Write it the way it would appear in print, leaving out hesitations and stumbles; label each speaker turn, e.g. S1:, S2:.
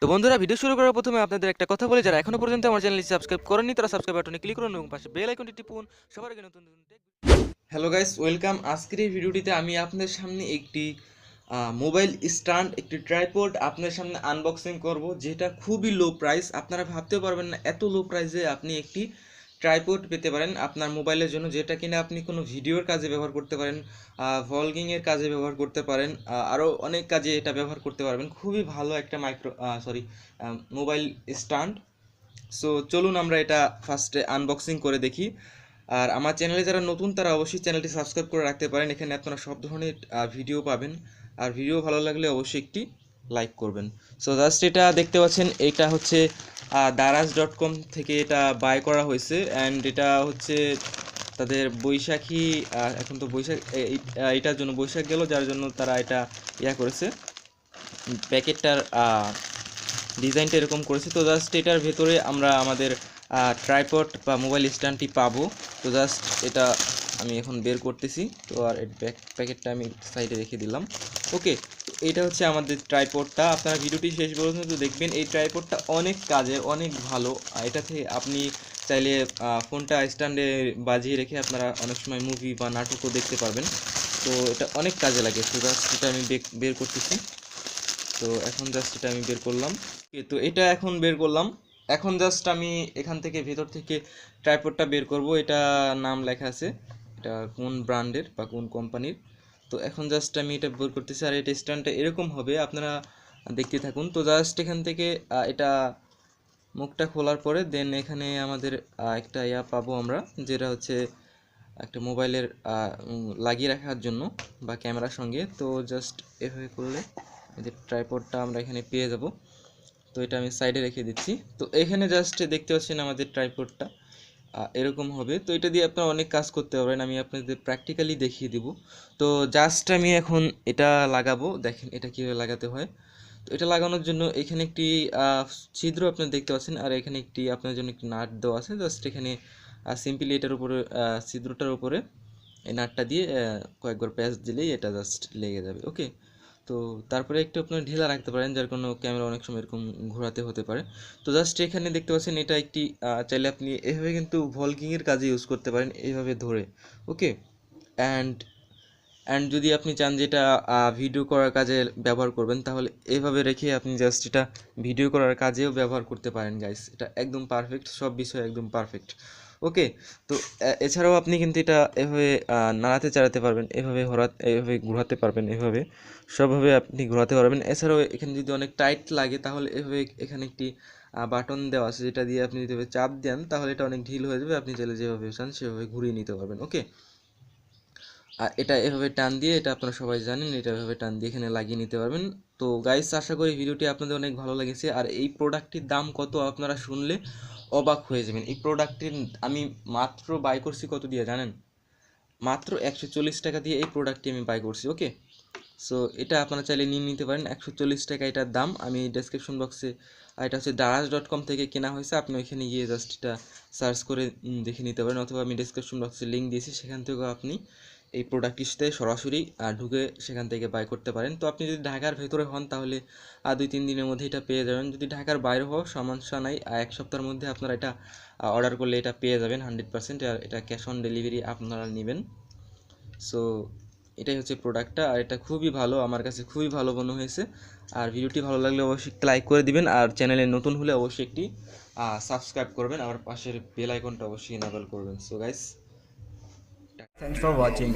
S1: তো বন্ধুরা, ভিডিও শুরু করার প্রথমে আপনাদের একটা কথা বলি, যারা এখনো পর্যন্ত আমার চ্যানেলটি সাবস্ক্রাইব করেননি তারা সাবস্ক্রাইব বাটনে ক্লিক করুন এবং পাশে বেল আইকনটি টিপুন সবার আগে নতুন নতুন হ্যালো গাইস, ওয়েলকাম। আজকের এই ভিডিওটিতে আমি আপনাদের সামনে একটি মোবাইল স্ট্যান্ড, একটি ট্রাইপড আপনাদের সামনে আনবক্সিং করব, যেটা খুবই লো প্রাইস। আপনারা ভাবতেও পারবেন না এত লো প্রাইসে আপনি একটি ট্রাইপড পেতে পারেন আপনার মোবাইলের জন্য, যেটা কিনা আপনি কোনো ভিডিওর কাজে ব্যবহার করতে পারেন, ভ্লগিংয়ের কাজে ব্যবহার করতে পারেন, আরও অনেক কাজে এটা ব্যবহার করতে পারবেন। খুবই ভালো একটা মোবাইল স্ট্যান্ড। সো চলুন আমরা এটা ফার্স্টে আনবক্সিং করে দেখি। আর আমার চ্যানেলে যারা নতুন তারা অবশ্যই চ্যানেলটি সাবস্ক্রাইব করে রাখতে পারেন। এখানে আপনারা সব ধরনের ভিডিও পাবেন, আর ভিডিও ভালো লাগলে অবশ্যই একটি লাইক করবেন। সো জাস্ট এটা দেখতে পাচ্ছেন, এটা হচ্ছে daraz.com থেকে এটা বাই করা হয়েছে। অ্যান্ড এটা হচ্ছে তাদের বৈশাখী, এখন তো বৈশাখ, এটার জন্য বৈশাখ গেল, যার জন্য তারা এটা করেছে, প্যাকেটটার ডিজাইনটা এরকম করেছে। তো জাস্ট এটার ভেতরে আমরা আমাদের ট্রাইপড বা মোবাইল স্ট্যান্ডটি পাবো। তো জাস্ট এটা আমি এখন বের করতেছি। তো আর প্যাকেটটা আমি সাইডে রেখে দিলাম। ওকে, এটা হচ্ছে আমাদের ট্রাইপডটা। আপনারা ভিডিওটি শেষ পর্যন্ত দেখবেন। এই ট্রাইপডটা অনেক কাজের, অনেক ভালো। এটা থেকে আপনি চাইলে ফোনটা স্ট্যান্ডে বাজিয়ে রেখে আপনারা অনেক সময় মুভি বা নাটকও দেখতে পারবেন। তো এটা অনেক কাজে লাগে। তো জাস্ট এটা আমি বের করতেছি। তো এখন জাস্ট এটা আমি বের করলাম। তো এটা এখন বের করলাম। এখন জাস্ট আমি এখান থেকে, ভেতর থেকে ট্রাইপডটা বের করব। এটা নাম লেখা আছে, এটা কোন ব্র্যান্ডের বা কোন কোম্পানির। তো এখন জাস্ট আমি এটা বের করতেছি। আর এটা স্ট্যান্ডটা এরকম হবে, আপনারা দেখতে থাকুন। তো জাস্ট এখান থেকে এটা মুখটা খোলার পরে দেন এখানে আমাদের একটা পাবো আমরা, যেটা হচ্ছে একটা মোবাইলের লাগিয়ে রাখার জন্য বা ক্যামেরার সঙ্গে। তো জাস্ট এভাবে করলে এদের ট্রাইপডটা আমরা এখানে পেয়ে যাব। তো এটা আমি সাইডে রেখে দিচ্ছি। তো এখানে জাস্ট দেখতে পাচ্ছেন আমাদের ট্রাইপডটা এরকম হবে। তো এটা দিয়ে আপনারা অনেক কাজ করতে পারবেন, আমি আপনাদের প্র্যাকটিক্যালি দেখিয়ে দিব। তো জাস্ট আমি এখন এটা লাগাবো, দেখেন এটা কীভাবে লাগাতে হয়। তো এটা লাগানোর জন্য এখানে একটি ছিদ্র আপনারা দেখতে পাচ্ছেন, আর এখানে একটি আপনার জন্য একটি নাট দেওয়া আছে। জাস্ট এখানে সিম্পলি এটার উপরে, ছিদ্রটার উপরে এই নাটটা দিয়ে কয়েকবার প্যাচ দিলেই এটা জাস্ট লেগে যাবে। ওকে, তো তারপরে একটু আপনার ঢিলা রাখতে পারেন, যার কোনো ক্যামেরা অনেক সময় এরকম ঘোরাতে হতে পারে। তো জাস্ট এখানে দেখতে পাচ্ছেন এটা একটি চাইলে আপনি এভাবে কিন্তু ভলকিংয়ের কাজে ইউজ করতে পারেন, এইভাবে ধরে। ওকে, অ্যান্ড অ্যান্ড যদি আপনি চান যে এটা ভিডিও করার কাজে ব্যবহার করবেন, তাহলে এভাবে রেখে আপনি জাস্ট এটা ভিডিও করার কাজেও ব্যবহার করতে পারেন গাইস। এটা একদম পারফেক্ট, সব বিষয় একদম পারফেক্ট। ওকে, তো এছাড়াও আপনি কিন্তু এটা এভাবে নাড়াতে চাড়াতে পারবেন, এভাবে ঘোরাতে পারবেন, এভাবে সবভাবে আপনি ঘোরাতে পারবেন। এছাড়াও এখানে যদি অনেক টাইট লাগে তাহলে এভাবে এখানে একটি বাটন দেওয়া আছে, যেটা দিয়ে আপনি যদি এভাবে চাপ দেন তাহলে এটা অনেক ঢিল হয়ে যাবে। আপনি চাইলে যেভাবে চান সেভাবে ঘুরিয়ে নিতে পারবেন। ওকে, আর এটা এভাবে টান দিয়ে, এটা আপনারা সবাই জানেন, এটা এভাবে টান দিয়ে এখানে লাগিয়ে নিতে পারবেন। তো গাইস, আশা করি ভিডিওটি আপনাদের অনেক ভালো লেগেছে। আর এই প্রোডাক্টটির দাম কত আপনারা শুনলে অবাক হয়ে যাবেন। এই প্রোডাক্টটির আমি মাত্র বাই করছি কত দিয়ে জানেন? মাত্র 140 টাকা দিয়ে এই প্রোডাক্টটি আমি বাই করছি। ওকে, সো এটা আপনারা চাইলে নিয়ে নিতে পারেন। 140 টাকা এটার দাম। আমি ডেসক্রিপশন বক্সে, এটা হচ্ছে daraz.com থেকে কেনা হয়েছে, আপনি ওইখানে গিয়ে জাস্ট এটা সার্চ করে দেখে নিতে পারেন, অথবা আমি ডেসক্রিপশন বক্সে লিঙ্ক দিয়েছি, সেখান থেকেও আপনি এই প্রোডাক্টটির সাথে সরাসরি ঢুকে সেখান থেকে বাই করতে পারেন। তো আপনি যদি ঢাকার ভেতরে হন তাহলে 2-3 দিনের মধ্যে এটা পেয়ে যাবেন। যদি ঢাকার বাইরে হওয়া সমস্যা নাই, 1 সপ্তাহের মধ্যে আপনারা এটা অর্ডার করলে এটা পেয়ে যাবেন 100%। আর এটা ক্যাশ অন ডেলিভারি আপনারা নেবেন। সো এটাই হচ্ছে প্রোডাক্টটা, আর এটা খুবই ভালো, আমার কাছে খুবই ভালো মনে হয়েছে। আর ভিডিওটি ভালো লাগলে অবশ্যই একটা লাইক করে দিবেন, আর চ্যানেলে নতুন হলে অবশ্যই একটি সাবস্ক্রাইব করবেন, আর পাশের বেল আইকনটা অবশ্যই ইনেবল করবেন। So guys,
S2: Thanks for watching.